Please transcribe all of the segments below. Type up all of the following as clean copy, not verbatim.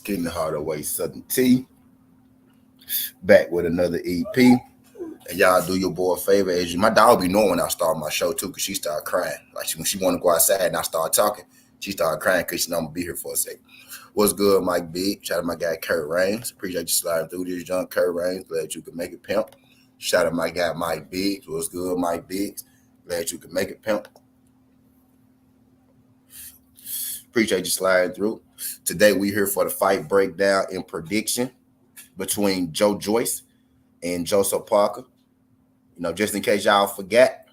Getting the Heart Away Southern T. Back with another EP. And y'all do your boy a favor. As you, my dog be knowing when I start my show too, because she started crying. Like when she want to go outside and I start talking, she started crying because she know I'm going to be here for a second. What's good, Mike Big? Shout out to my guy, Kurt Raines. Appreciate you sliding through this, young Kurt Raines. Glad you could make it, pimp. Shout out to my guy, Mike Biggs. What's good, Mike Biggs? Glad you could make it, pimp. Appreciate you sliding through. Today, we here for the fight breakdown and prediction between Joyce and Joseph Parker. You know, just in case y'all forget,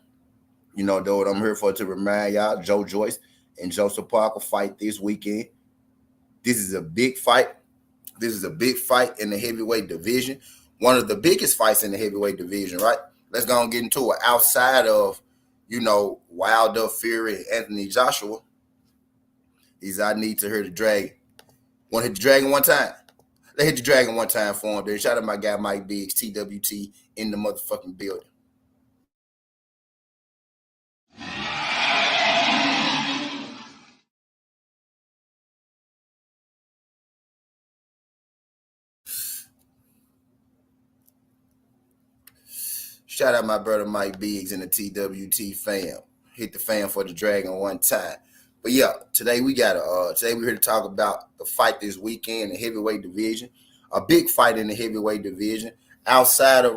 you know, though, what I'm here for to remind y'all, Joyce and Joseph Parker fight this weekend. This is a big fight. This is a big fight in the heavyweight division. One of the biggest fights in the heavyweight division, right? Let's go and get into it. Outside of, you know, Wilder, Fury, and Anthony Joshua, I need to hear the dragon. Want to hit the dragon one time? Let's hit the dragon one time for him, dude. Shout out to my guy, Mike Biggs, TWT, in the motherfucking building. Shout out my brother Mike Biggs and the TWT fam. Hit the fam for the dragon one time. But yeah, today we're here to talk about the fight this weekend in the heavyweight division. A big fight in the heavyweight division. Outside of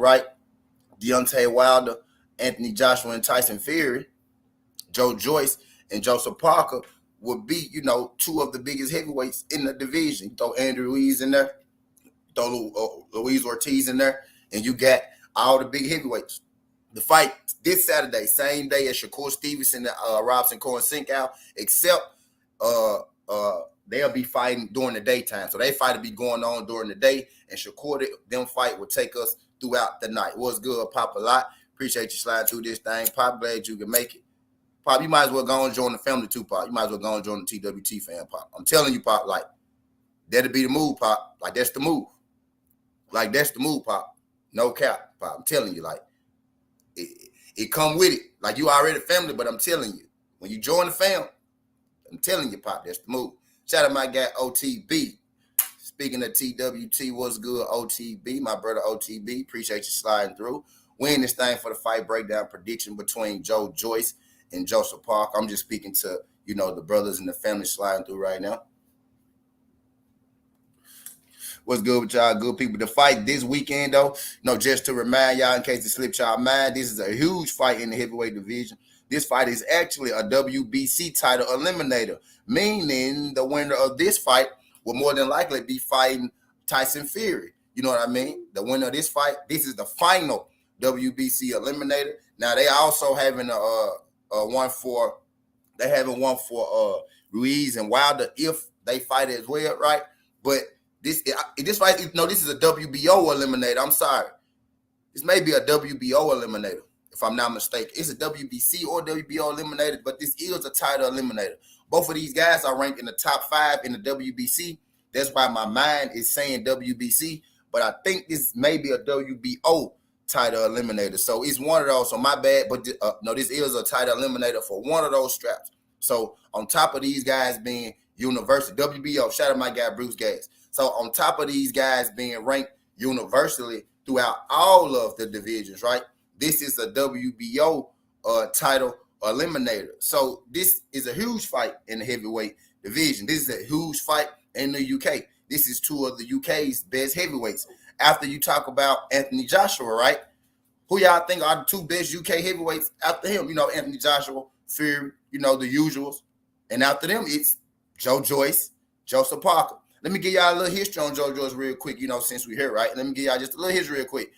Deontay Wilder, Anthony Joshua, and Tyson Fury, Joyce and Joseph Parker would be, you know, two of the biggest heavyweights in the division. You throw Andrew Ruiz in there, throw Luis Ortiz in there, and you got all the big heavyweights. The fight this Saturday, same day as Shakur Stevenson and Robson Cohen Sinkow, except they'll be fighting during the daytime. So they fight will be going on during the day, and Shakur, them fight will take us throughout the night. What's good, Pop? A lot. Appreciate you sliding through this thing. Pop, glad you can make it. Pop, you might as well go and join the family too, Pop. You might as well go and join the TWT fan, Pop. I'm telling you, Pop, like, that'll be the move, Pop. Like, that's the move. Like, that's the move, Pop. No cap, Pop. I'm telling you, like, it come with it. Like, you already family, but I'm telling you, when you join the fam, I'm telling you, Pop, that's the move. Shout out to my guy, OTB. Speaking of TWT, what's good, OTB? My brother, OTB. Appreciate you sliding through. We in this thing for the fight breakdown prediction between Joyce and Joseph Parker. I'm just speaking to, you know, the brothers and the family sliding through right now. What's good with y'all, good people? The fight this weekend, though, you know, just to remind y'all, in case it slipped y'all mind, this is a huge fight in the heavyweight division. This fight is actually a WBC title eliminator, meaning the winner of this fight will more than likely be fighting Tyson Fury. You know what I mean? The winner of this fight, this is the final WBC eliminator. Now, they also having one for Ruiz and Wilder if they fight as well, right? But this fight, you know, this is a WBO eliminator. I'm sorry. This may be a WBO eliminator, if I'm not mistaken. It's a WBC or WBO eliminator, but this is a title eliminator. Both of these guys are ranked in the top 5 in the WBC. That's why my mind is saying WBC, but I think this may be a WBO title eliminator. So it's one of those. So my bad, but no, this is a title eliminator for one of those straps. So on top of these guys being universal, WBO, shout out to my guy Bruce Gates. So on top of these guys being ranked universally throughout all of the divisions, right? This is a WBO title eliminator. So this is a huge fight in the heavyweight division. This is a huge fight in the UK. This is two of the UK's best heavyweights. After you talk about Anthony Joshua, right? Who y'all think are the two best UK heavyweights after him? You know, Anthony Joshua, Fury, you know, the usuals. And after them, it's Joyce, Joseph Parker. Let me give y'all a little history on Joyce real quick, you know, since we're here, right? Let me give y'all just a little history real quick.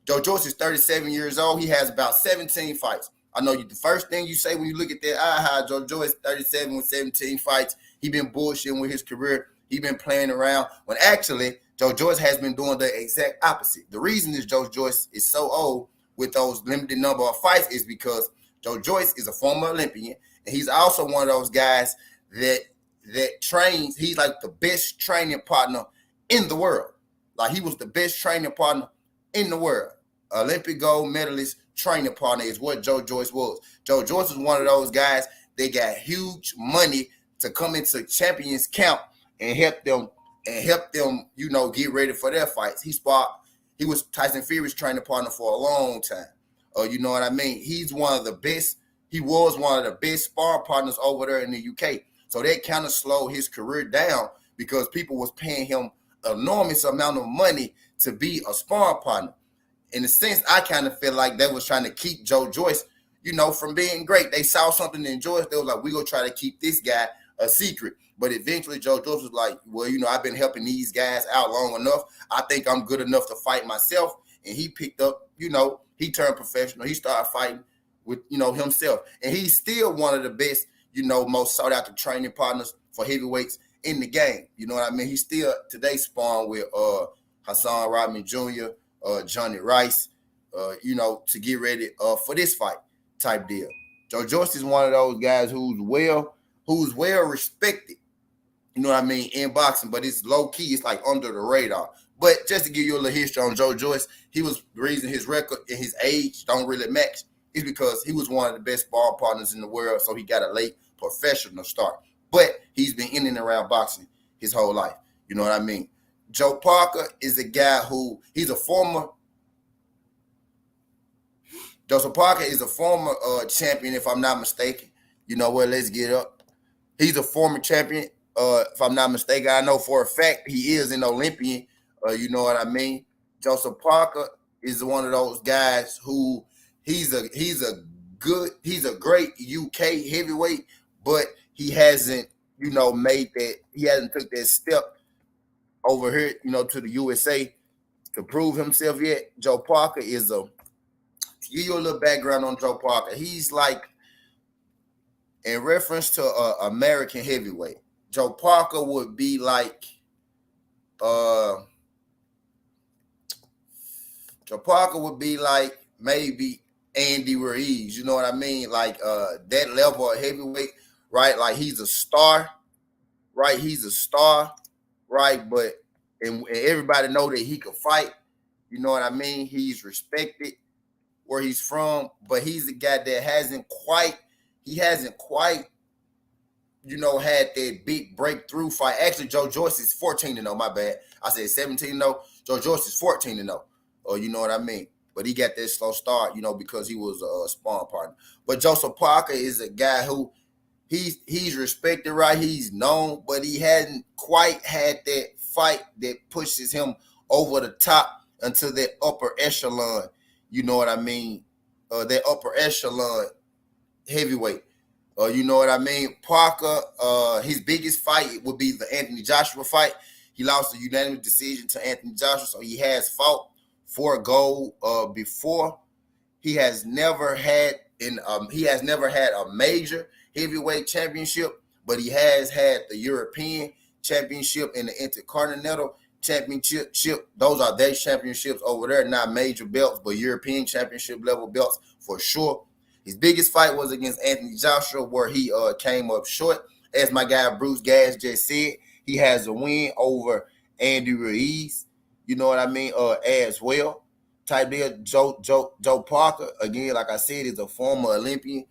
Joyce is 37 years old. He has about 17 fights. I know the first thing you say when you look at that, Joyce 37 with 17 fights. He been bullshitting with his career. He been playing around. When actually, Joyce has been doing the exact opposite. The reason is Joyce is so old with those limited number of fights is because Joyce is a former Olympian, and he's also one of those guys that trains. He's like the best training partner in the world. Like, he was the best training partner in the world. Olympic gold medalist training partner is what Joyce was. Joyce was one of those guys that got huge money to come into champions camp and help them and helped them, get ready for their fights. He was Tyson Fury's training partner for a long time. You know what I mean? He was one of the best sparring partners over there in the UK. So that kind of slowed his career down because people was paying him enormous amount of money to be a sparring partner. In a sense, I kind of feel like they was trying to keep Joe Joyce, from being great. They saw something in Joyce. They was like, we gonna try to keep this guy a secret. But eventually Joe Joyce was like, well, I've been helping these guys out long enough. I think I'm good enough to fight myself. And he picked up, he turned professional. He started fighting with, himself. And he's still one of the best, most sought after training partners for heavyweights in the game. You know what I mean? He's still today sparring with Hassan Rodman Jr., Johnny Rice, to get ready for this fight type deal. Joe Joyce is one of those guys who's well respected, you know what I mean, in boxing, but it's low key, it's like under the radar. But just to give you a little history on Joe Joyce, the reason his record and his age don't really match is because he was one of the best sparring partners in the world, so he got a late professional start. But he's been in and around boxing his whole life, you know what I mean? Joe Parker is a guy Joseph Parker is a former champion, if I'm not mistaken. You know what? Let's get up. He's a former champion, if I'm not mistaken. I know for a fact he is an Olympian. You know what I mean? Joseph Parker is one of those guys who he's a great UK heavyweight, but he hasn't, he hasn't took that step over here, to the USA to prove himself yet. Joe Parker is to give you a little background on Joe Parker. He's like, in reference to American heavyweight, Joe Parker would be like, maybe Andy Ruiz, you know what I mean? Like that level of heavyweight, right? Like he's a star, right? Right? But and everybody know that he could fight, you know what I mean? He's respected where he's from, but he's a guy that hasn't quite, had that big breakthrough fight. Actually, Joe Joyce is 14-0, my bad. I said 17-0. Joe Joyce is 14-0. You know what I mean? But he got that slow start, because he was a sparring partner. But Joseph Parker is a guy who he's respected, right? He's known, but he hadn't quite had that fight that pushes him over the top into that upper echelon, you know what I mean? That upper echelon heavyweight. You know what I mean? Parker, his biggest fight would be the Anthony Joshua fight. He lost a unanimous decision to Anthony Joshua, so he has fought for gold before. He has never had a major heavyweight championship, but he has had the European championship and the Intercontinental championship. Those are their championships over there, not major belts, but European championship level belts for sure. His biggest fight was against Anthony Joshua, where he came up short. As my guy Bruce Gas just said, he has a win over Andy Ruiz, you know what I mean, as well. Type deal. Joe Parker, again, like I said, is a former Olympian.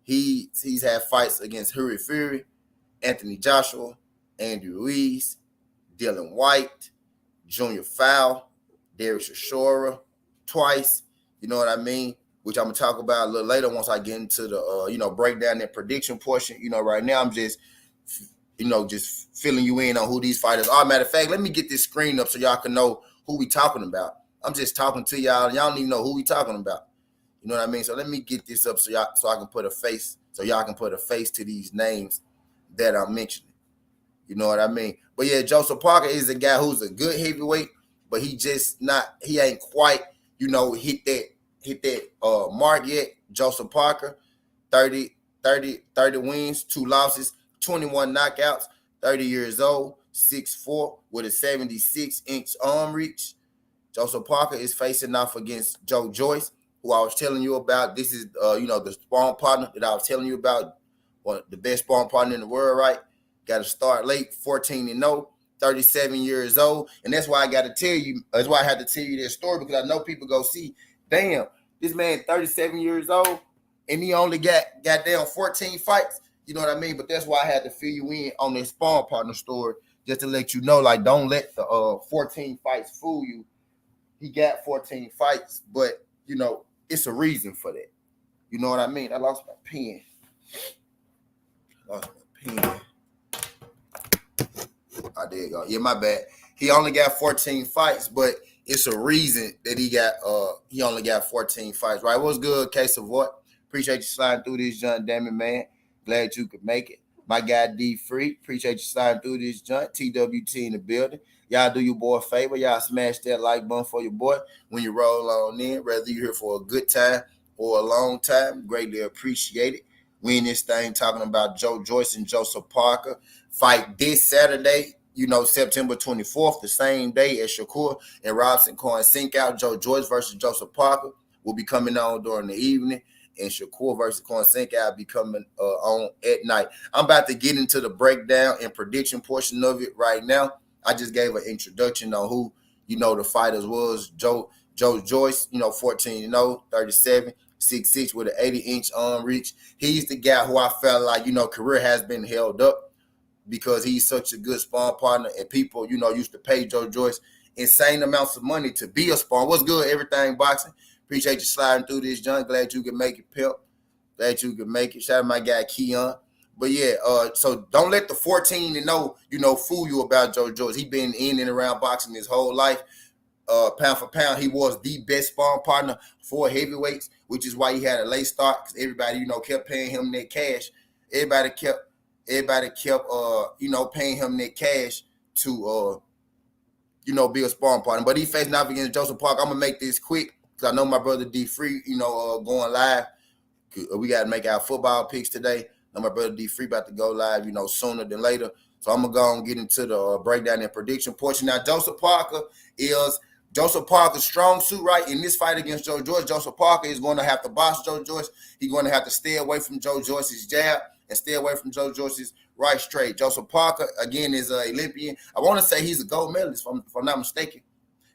He's had fights against Harry Fury, Anthony Joshua, Andy Ruiz, Dylan White, Junior Fowl, Darius Ashora, twice, you know what I mean? Which I'm going to talk about a little later once I get into the, break down that prediction portion. Right now I'm just, just filling you in on who these fighters are. Matter of fact, let me get this screen up so y'all can know who we talking about. I'm just talking to y'all. Y'all don't even know who we talking about. You know what I mean? So let me get this up so I can put a face, so y'all can put a face to these names that I'm mentioning. You know what I mean? But yeah, Joseph Parker is a guy who's a good heavyweight, but he ain't quite, hit that mark yet. Joseph Parker, 30 wins, 2 losses, 21 knockouts, 30 years old, 6'4", with a 76-inch arm reach. Joseph Parker is facing off against Joe Joyce, who I was telling you about. This is, the sparring partner that I was telling you about, the best sparring partner in the world, right? Got to start late, 14-0, 37 years old. And that's why I got to tell you, that's why I had to tell you this story, because I know people go see, damn, this man 37 years old, and he only got down 14 fights. You know what I mean? But that's why I had to fill you in on this sparring partner story just to let you know, like, don't let the 14 fights fool you. He got 14 fights, but you know, it's a reason for that. You know what I mean? I lost my pen. Oh, there you go. Yeah, my bad. He only got 14 fights, but it's a reason that he only got 14 fights. Right? What's good, Case of what? Appreciate you sliding through this joint, damn it, man. Glad you could make it. My guy D Free, appreciate you sliding through this joint. TWT in the building. Y'all do your boy a favor. Y'all smash that like button for your boy when you roll on in. Whether you're here for a good time or a long time, greatly appreciate it. We in this thing talking about Joyce and Joseph Parker fight this Saturday, you know, September 24th, the same day as Shakur and Robson Coin Sink Out. Joyce versus Joseph Parker will be coming on during the evening, and Shakur versus Coin Sink Out be coming on at night. I'm about to get into the breakdown and prediction portion of it right now. I just gave an introduction on who, you know, the fighters was. Joyce, you know, 14-0, 37, 6'6" with an 80-inch arm reach. He's the guy who I felt like, you know, career has been held up because he's such a good sparring partner, and people, you know, used to pay Joyce insane amounts of money to be a sparring. What's good, everything boxing? Appreciate you sliding through this, John. Glad you can make it, Pimp. Glad you can make it. Shout out to my guy, Keon. But yeah, so don't let the 14-0, you know, fool you about Joyce. He been in and around boxing his whole life. Pound for pound, he was the best sparring partner for heavyweights, which is why he had a late start, because everybody, you know, kept paying him that cash. Everybody kept you know, paying him that cash to you know, be a sparring partner. But he facing off against Joseph Parker. I'm gonna make this quick because I know my brother D Free, you know, going live. We got to make our football picks today. I know my brother D Free about to go live, you know, sooner than later. So I'm gonna go and get into the breakdown and prediction portion. Now, Joseph Parker's strong suit, right? In this fight against Joyce, Joseph Parker is going to have to box Joyce. He's going to have to stay away from Joyce's jab and stay away from Joyce's right straight. Joseph Parker, again, is an Olympian. I want to say he's a gold medalist, if I'm not mistaken.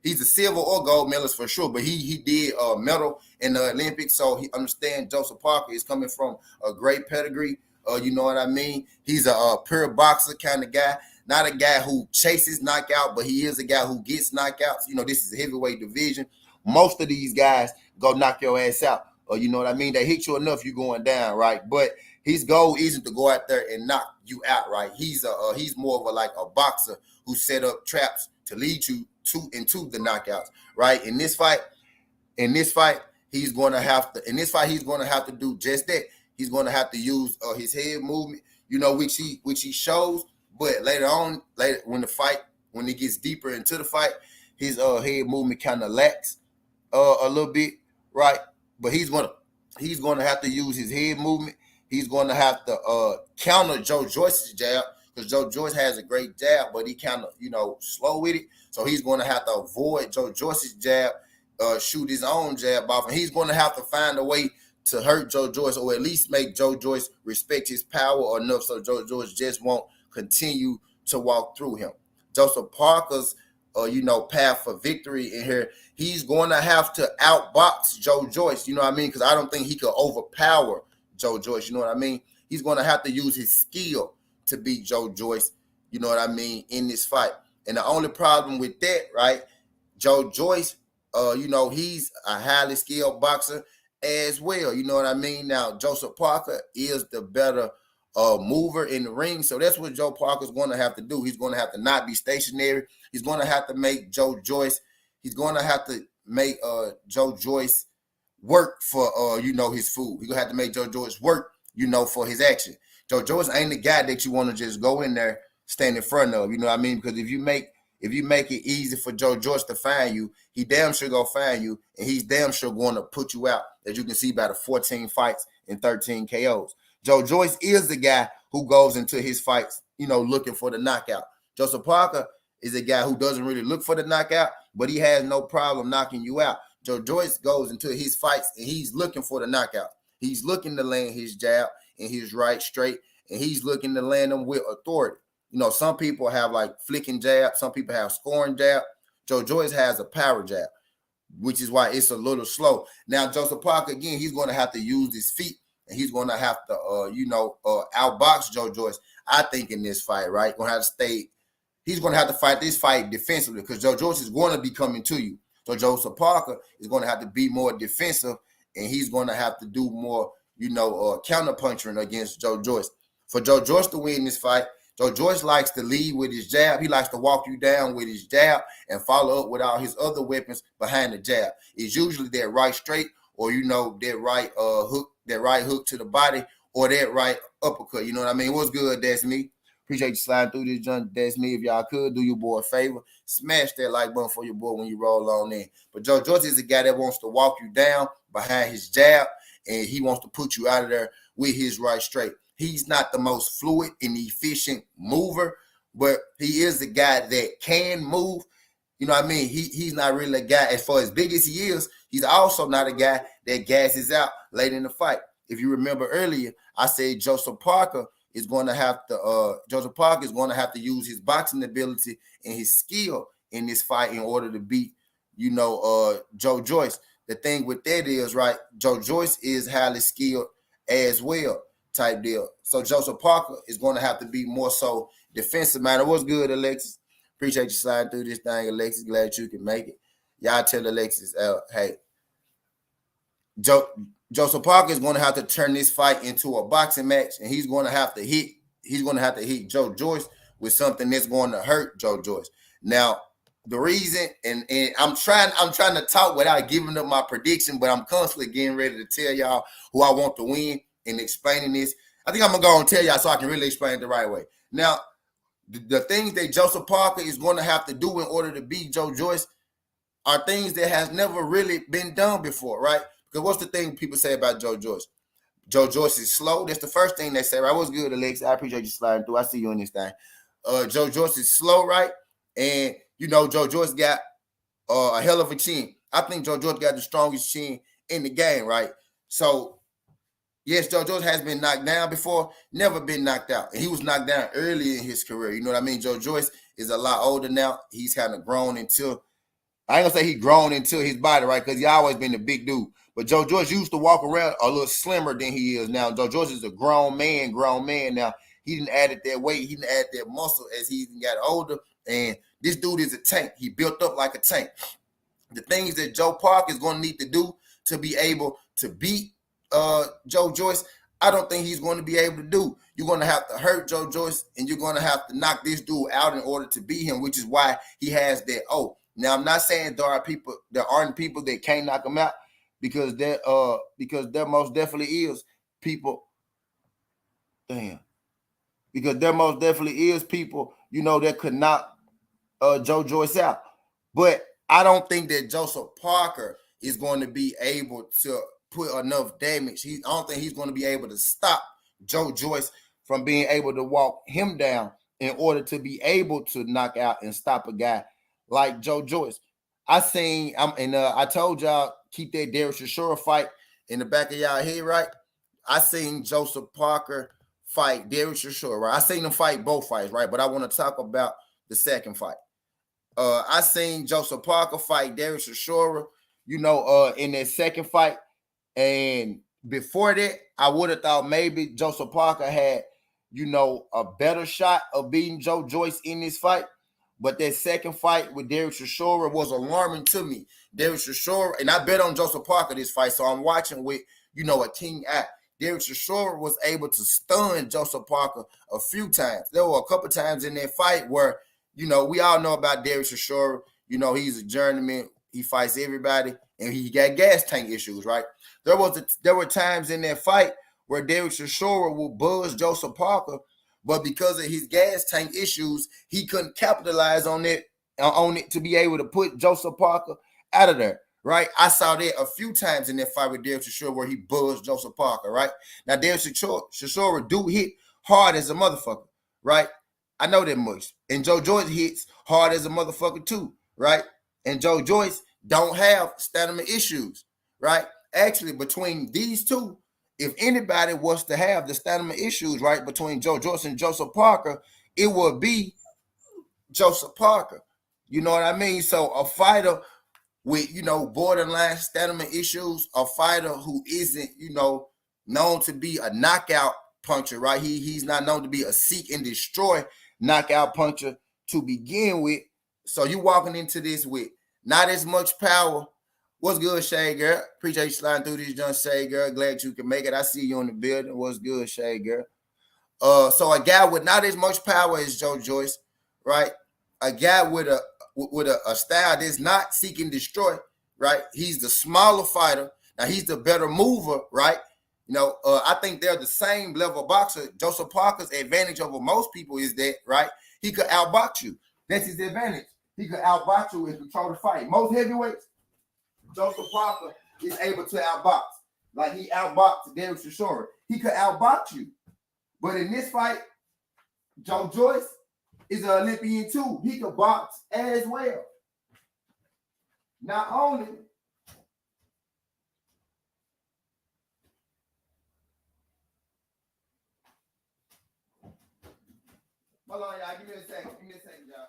He's a silver or gold medalist for sure, but he did medal in the Olympics, so he understands Joseph Parker is coming from a great pedigree. You know what I mean? He's a pure boxer kind of guy. Not a guy who chases knockout, but he is a guy who gets knockouts. You know, this is a heavyweight division. Most of these guys go knock your ass out. Or you know what I mean? They hit you enough, you're going down, right? But his goal isn't to go out there and knock you out, right? He's more of a boxer who set up traps to lead you into the knockouts, right? In this fight, he's going to have to do just that. He's going to have to use his head movement, you know, which he shows. But later when it gets deeper into the fight, his head movement kind of lacks a little bit, right? But he's gonna have to use his head movement. He's gonna have to counter Joyce's jab, because Joyce has a great jab, but he kind of, you know, slow with it. So he's gonna have to avoid Joyce's jab, shoot his own jab off, and he's gonna have to find a way to hurt Joyce, or at least make Joyce respect his power enough so Joyce just won't continue to walk through him. Joseph Parker's you know, path for victory in here, he's going to have to outbox Joyce, you know what I mean? Because I don't think he could overpower Joyce, you know what I mean? He's going to have to use his skill to beat Joyce, you know what I mean, in this fight. And the only problem with that, right, Joyce, you know, he's a highly skilled boxer as well, you know what I mean? Now, Joseph Parker is the better mover in the ring, so that's what Joe Parker's going to have to do. He's going to have to not be stationary. He's going to have to make Joyce. He's going to have to make Joyce work for you know, his food. He's going to have to make Joyce work, you know, for his action. Joyce ain't the guy that you want to just go in there, stand in front of, you know what I mean? Because if you make it easy for Joyce to find you, he damn sure gonna find you, and he's damn sure going to put you out, as you can see by the 14 fights and 13 KOs. Joyce is the guy who goes into his fights, you know, looking for the knockout. Joseph Parker is a guy who doesn't really look for the knockout, but he has no problem knocking you out. Joyce goes into his fights and he's looking for the knockout. He's looking to land his jab and his right straight, and he's looking to land them with authority. You know, some people have like flicking jab, some people have scoring jab. Joyce has a power jab, which is why it's a little slow. Now, Joseph Parker, again, he's going to have to use his feet, and he's going to have to, you know, outbox Joyce, I think, in this fight, right? Going to have to stay he's going to have to fight this fight defensively because Joe Joyce is going to be coming to you. So Joseph Parker is going to have to be more defensive, and he's going to have to do more, counter punching against Joe Joyce. For Joe Joyce to win this fight, Joe Joyce likes to lead with his jab. He likes to walk you down with his jab and follow up with all his other weapons behind the jab. It's usually that right straight or, that right hook to the body or that right uppercut. You know what I mean? What's good? That's me. Appreciate you sliding through this junk. That's me. If y'all could, do your boy a favor. Smash that like button for your boy when you roll on in. But Joe Joyce is a guy that wants to walk you down behind his jab, and he wants to put you out of there with his right straight. He's not the most fluid and efficient mover, but he is the guy that can move. You know what I mean? He's not really a guy, as far as big as he is, he's also not a guy that gasses out late in the fight. If you remember earlier, I said Joseph Parker is going to have to use his boxing ability and his skill in this fight in order to beat, Joe Joyce. The thing with that is, right, Joe Joyce is highly skilled as well, type deal. So Joseph Parker is going to have to be more so defensive minded. What's good, Alexis? Appreciate you sliding through this thing, Alexis. Glad you can make it. Y'all tell Alexis, hey, Joseph Parker is going to have to turn this fight into a boxing match, and he's going to have to hit Joe Joyce with something that's going to hurt Joe Joyce. Now, the reason, and I'm trying to talk without giving up my prediction, but I'm constantly getting ready to tell y'all who I want to win and explaining this. I think I'm gonna go and tell y'all so I can really explain it the right way. Now, the things that Joseph Parker is going to have to do in order to beat Joe Joyce are things that has never really been done before, right? Because what's the thing people say about Joe Joyce? Joe Joyce is slow. That's the first thing they say, right? What's good, Alex? I appreciate you sliding through. I see you in this thing. Joe Joyce is slow, right? And, Joe Joyce got a hell of a chin. I think Joe Joyce got the strongest chin in the game, right? So, yes, Joe Joyce has been knocked down before, never been knocked out. And he was knocked down early in his career. You know what I mean? Joe Joyce is a lot older now. He's kind of grown into, I ain't gonna say he grown into his body, right? Because he always been a big dude. But Joe Joyce used to walk around a little slimmer than he is now. Joe Joyce is a grown man now. He didn't add that weight. He didn't add that muscle as he got older. And this dude is a tank. He built up like a tank. The things that Joe Park is going to need to do to be able to beat Joe Joyce, I don't think he's going to be able to do. You're going to have to hurt Joe Joyce, and you're going to have to knock this dude out in order to beat him, which is why he has that. Oh, now I'm not saying there aren't people that can't knock him out, because there most definitely is people. Damn. Because there most definitely is people, that could knock Joe Joyce out. But I don't think that Joseph Parker is going to be able to put enough damage. I don't think he's going to be able to stop Joe Joyce from being able to walk him down in order to be able to knock out and stop a guy like Joe Joyce. I told y'all, keep that Derek Chisora fight in the back of y'all head, right? I seen Joseph Parker fight Derek Chisora, right? I seen him fight both fights, right? But I want to talk about the second fight. I seen Joseph Parker fight Derek Chisora, in that second fight. And before that, I would have thought maybe Joseph Parker had, a better shot of beating Joe Joyce in this fight. But that second fight with Derek Chisora was alarming to me. Derek Chisora, and I bet on Joseph Parker this fight, so I'm watching with, a keen eye. Derek Chisora was able to stun Joseph Parker a few times. There were a couple times in that fight where, we all know about Derek Chisora. He's a journeyman. He fights everybody, and he got gas tank issues, right? There were times in that fight where Derek Chisora will buzz Joseph Parker, but because of his gas tank issues, he couldn't capitalize on it to be able to put Joseph Parker out of there, right? I saw that a few times in that fight with Derek Chisora where he buzzed Joseph Parker, right? Now, Derek Chisora do hit hard as a motherfucker, right? I know that much. And Joe Joyce hits hard as a motherfucker too, right? And Joe Joyce don't have stamina issues, right? Actually, between these two, if anybody was to have the stamina issues, right, between Joe Joyce and Joseph Parker, it would be Joseph Parker. You know what I mean? So a fighter with, borderline stamina issues, a fighter who isn't, known to be a knockout puncher, right? He's not known to be a seek and destroy knockout puncher. to begin with. So you walking into this with not as much power. What's good, Shay girl? Appreciate you sliding through this, John Shay girl. Glad you can make it. I see you in the building. What's good, Shay girl? So a guy with not as much power as Joe Joyce, right? A guy with a style that's not seeking destroy, right? He's the smaller fighter. Now he's the better mover, right? I think they're the same level boxer. Joseph Parker's advantage over most people is that, right? He could outbox you. That's his advantage. He could outbox you and control the fight. Most heavyweights, Joseph Parker is able to outbox. Like he outboxed Derek Chisora. He could outbox you. But in this fight, Joe Joyce is an Olympian too. He could box as well. Not only hold on, y'all. Give me a second. Y'all.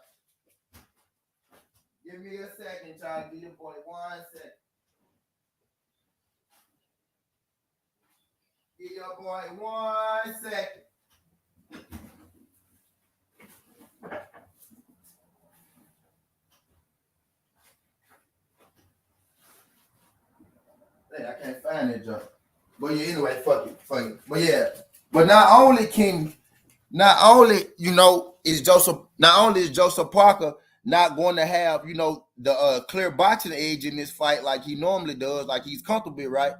Give me a second, y'all. Give your boy 1 second. Give your boy 1 second. Hey, I can't find that jump. But yeah, anyway, fuck it. But yeah. But not only is Joseph Parker not going to have, the clear boxing edge in this fight like he normally does, like he's comfortable, right?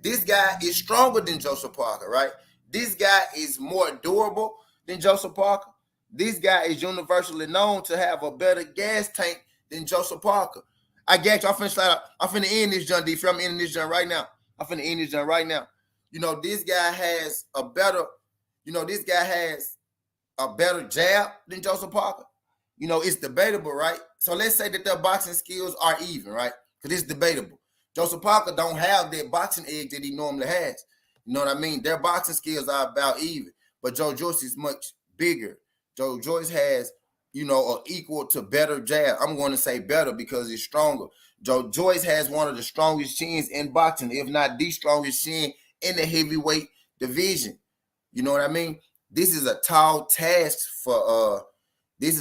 This guy is stronger than Joseph Parker, right? This guy is more durable than Joseph Parker. This guy is universally known to have a better gas tank than Joseph Parker. I get you. I'm finna end this, John D. I'm ending this, John, right now. This guy has a better, jab than Joseph Parker. It's debatable, right? So let's say that their boxing skills are even, right? Because it's debatable. Joseph Parker don't have that boxing edge that he normally has. You know what I mean? Their boxing skills are about even. But Joe Joyce is much bigger. Joe Joyce has, an equal to better jab. I'm going to say better because it's stronger. Joe Joyce has one of the strongest chins in boxing, if not the strongest chin in the heavyweight division. You know what I mean? This is a tall task for where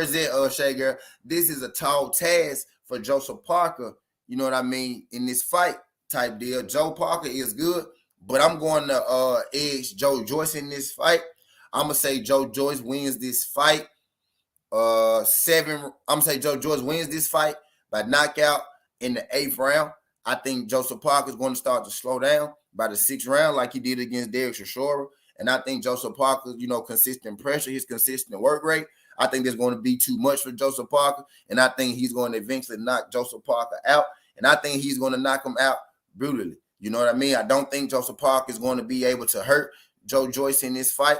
is it, Shay girl? This is a tall task for Joseph Parker, you know what I mean, in this fight type deal. Joe Parker is good, but I'm going to edge Joe Joyce in this fight. I'm gonna say Joe Joyce wins this fight. I'm gonna say Joe Joyce wins this fight by knockout in the 8th round. I think Joseph Parker is going to start to slow down by the 6th round, like he did against Derek Chisora. And I think Joseph Parker, consistent pressure, his consistent work rate, I think there's going to be too much for Joseph Parker. And I think he's going to eventually knock Joseph Parker out. And I think he's going to knock him out brutally. You know what I mean? I don't think Joseph Parker is going to be able to hurt Joe Joyce in this fight.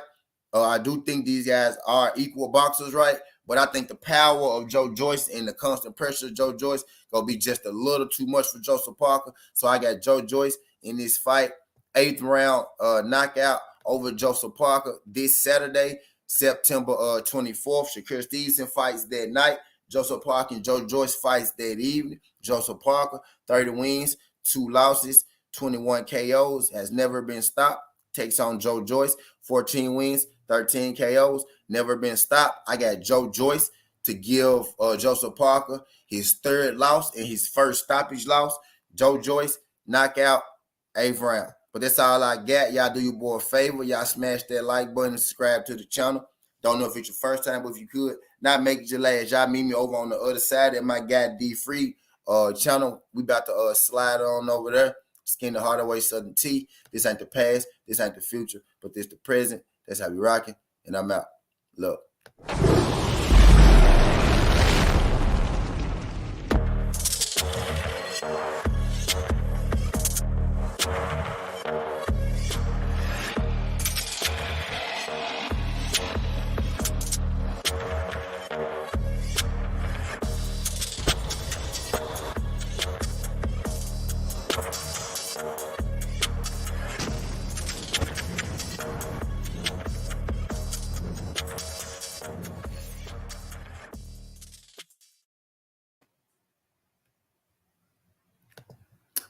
I do think these guys are equal boxers, right? But I think the power of Joe Joyce and the constant pressure of Joe Joyce going to be just a little too much for Joseph Parker. So I got Joe Joyce in this fight, 8th round knockout over Joseph Parker this Saturday, September 24th. Shakur Stevenson fights that night. Joseph Parker and Joe Joyce fights that evening. Joseph Parker, 30 wins, 2 losses, 21 KOs, has never been stopped. Takes on Joe Joyce, 14 wins, 13 KOs, never been stopped. I got Joe Joyce to give Joseph Parker his 3rd loss and his 1st stoppage loss. Joe Joyce, knockout, 8th round. But that's all I got. Y'all do your boy a favor. Y'all smash that like button and subscribe to the channel. Don't know if it's your first time, but if you could, not make it your last. Y'all meet me over on the other side at my guy D-Free channel. We about to slide on over there. Skin the Hardaway Southern Tea. This ain't the past. This ain't the future. But this the present. That's how we rocking. And I'm out. Look.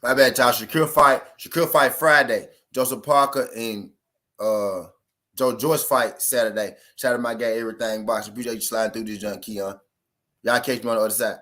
My bad, y'all. Shakur fight Friday. Joseph Parker and Joyce fight Saturday. Shout out to my guy, everything boxing. Appreciate you sliding through this junk, Keon. Y'all catch me on the other side.